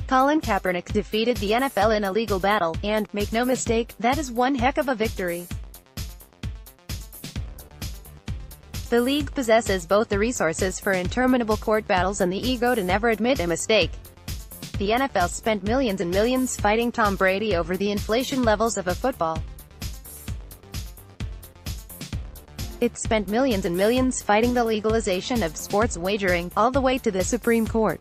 Colin Kaepernick defeated the NFL in a legal battle, and, make no mistake, that is one heck of a victory. The league possesses both the resources for interminable court battles and the ego to never admit a mistake. The NFL spent millions and millions fighting Tom Brady over the inflation levels of a football. It spent millions and millions fighting the legalization of sports wagering, all the way to the Supreme Court.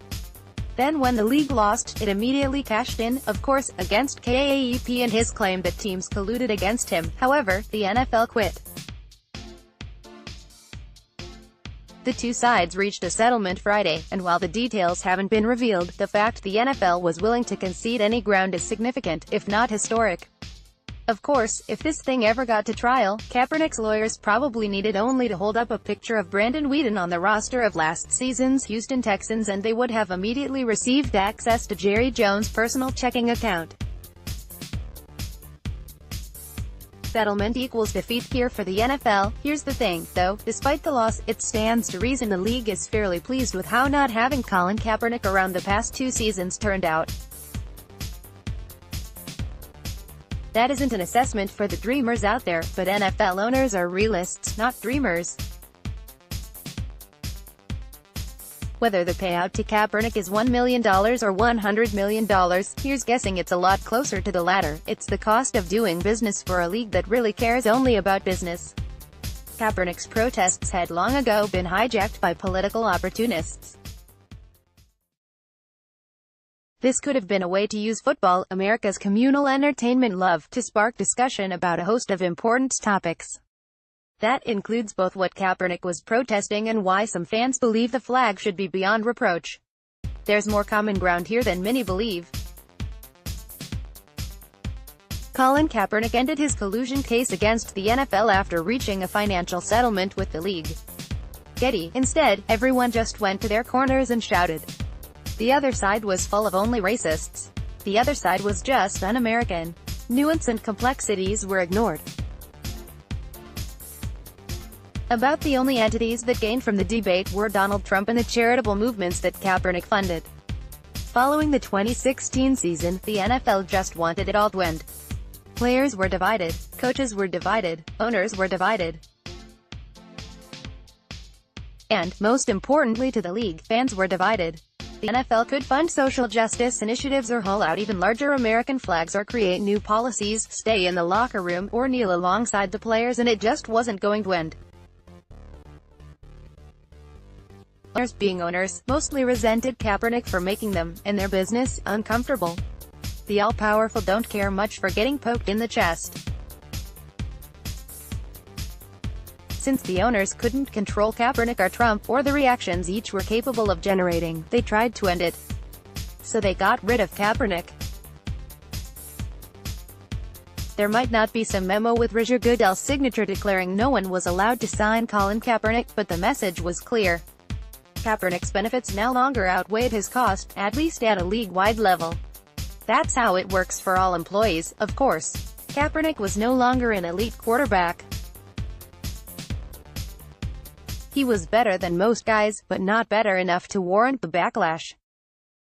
Then when the league lost, it immediately cashed in, of course, against Kaep and his claim that teams colluded against him. However, the NFL quit. The two sides reached a settlement Friday, and while the details haven't been revealed, the fact the NFL was willing to concede any ground is significant, if not historic. Of course, if this thing ever got to trial, Kaepernick's lawyers probably needed only to hold up a picture of Brandon Weeden on the roster of last season's Houston Texans and they would have immediately received access to Jerry Jones' personal checking account. Settlement equals defeat here for the NFL. Here's the thing, though, despite the loss, it stands to reason the league is fairly pleased with how not having Colin Kaepernick around the past two seasons turned out. That isn't an assessment for the dreamers out there, but NFL owners are realists, not dreamers. Whether the payout to Kaepernick is $1 million or $100 million, here's guessing it's a lot closer to the latter. It's the cost of doing business for a league that really cares only about business. Kaepernick's protests had long ago been hijacked by political opportunists. This could have been a way to use football, America's communal entertainment love, to spark discussion about a host of important topics. That includes both what Kaepernick was protesting and why some fans believe the flag should be beyond reproach. There's more common ground here than many believe. Colin Kaepernick ended his collusion case against the NFL after reaching a financial settlement with the league. Getty. Instead, everyone just went to their corners and shouted. The other side was full of only racists. The other side was just un-American. Nuance and complexities were ignored. About the only entities that gained from the debate were Donald Trump and the charitable movements that Kaepernick funded. Following the 2016 season, the NFL just wanted it all to end. Players were divided, coaches were divided, owners were divided. And, most importantly to the league, fans were divided. The NFL could fund social justice initiatives or haul out even larger American flags or create new policies, stay in the locker room, or kneel alongside the players, and it just wasn't going to end. Owners, being owners, mostly resented Kaepernick for making them, and their business, uncomfortable. The all-powerful don't care much for getting poked in the chest. Since the owners couldn't control Kaepernick or Trump, or the reactions each were capable of generating, they tried to end it. So they got rid of Kaepernick. There might not be some memo with Roger Goodell's signature declaring no one was allowed to sign Colin Kaepernick, but the message was clear. Kaepernick's benefits no longer outweighed his cost, at least at a league-wide level. That's how it works for all employees, of course. Kaepernick was no longer an elite quarterback. He was better than most guys, but not better enough to warrant the backlash.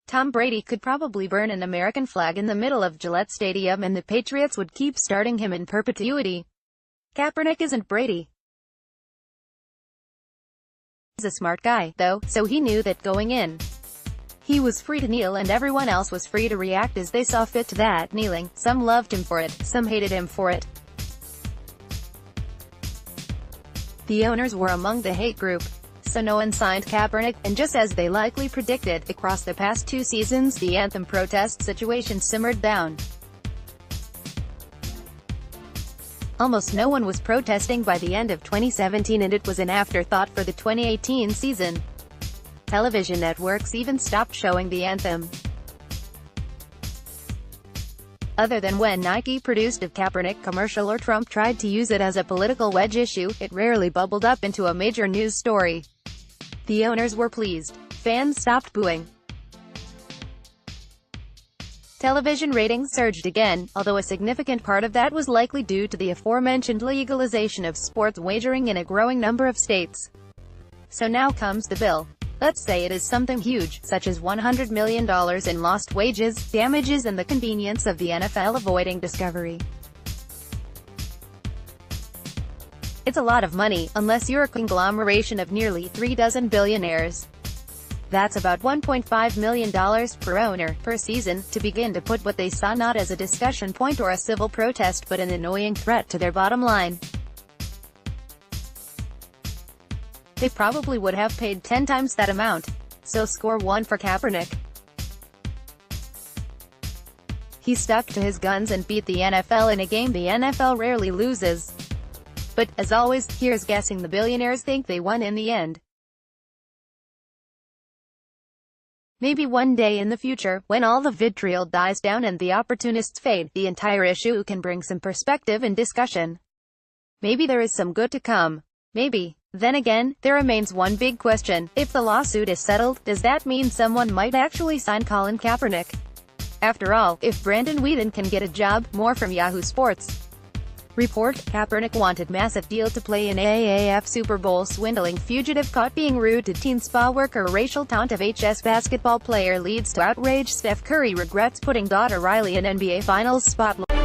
Tom Brady could probably burn an American flag in the middle of Gillette Stadium and the Patriots would keep starting him in perpetuity. Kaepernick isn't Brady. He's a smart guy, though, so he knew that going in, he was free to kneel and everyone else was free to react as they saw fit to that kneeling. Some loved him for it, some hated him for it. The owners were among the hate group, so no one signed Kaepernick, and just as they likely predicted, across the past two seasons the anthem protest situation simmered down. Almost no one was protesting by the end of 2017 and it was an afterthought for the 2018 season. Television networks even stopped showing the anthem. Other than when Nike produced a Kaepernick commercial or Trump tried to use it as a political wedge issue, it rarely bubbled up into a major news story. The owners were pleased. Fans stopped booing. Television ratings surged again, although a significant part of that was likely due to the aforementioned legalization of sports wagering in a growing number of states. So now comes the bill. Let's say it is something huge, such as $100 million in lost wages, damages and the convenience of the NFL avoiding discovery. It's a lot of money, unless you're a conglomeration of nearly 36 billionaires. That's about $1.5 million per owner, per season, to begin to put what they saw not as a discussion point or a civil protest but an annoying threat to their bottom line. They probably would have paid 10 times that amount. So score 1 for Kaepernick. He stuck to his guns and beat the NFL in a game the NFL rarely loses. But, as always, here's guessing the billionaires think they won in the end. Maybe one day in the future, when all the vitriol dies down and the opportunists fade, the entire issue can bring some perspective and discussion. Maybe there is some good to come. Maybe. Then again, there remains one big question. If the lawsuit is settled, does that mean someone might actually sign Colin Kaepernick? After all, if Brandon Whedon can get a job, more from Yahoo Sports. Report, Kaepernick wanted massive deal to play in AAF Super Bowl. Swindling fugitive caught being rude to teen spa worker. Racial taunt of HS basketball player leads to outrage. Steph Curry regrets putting daughter Riley in NBA Finals spotlight.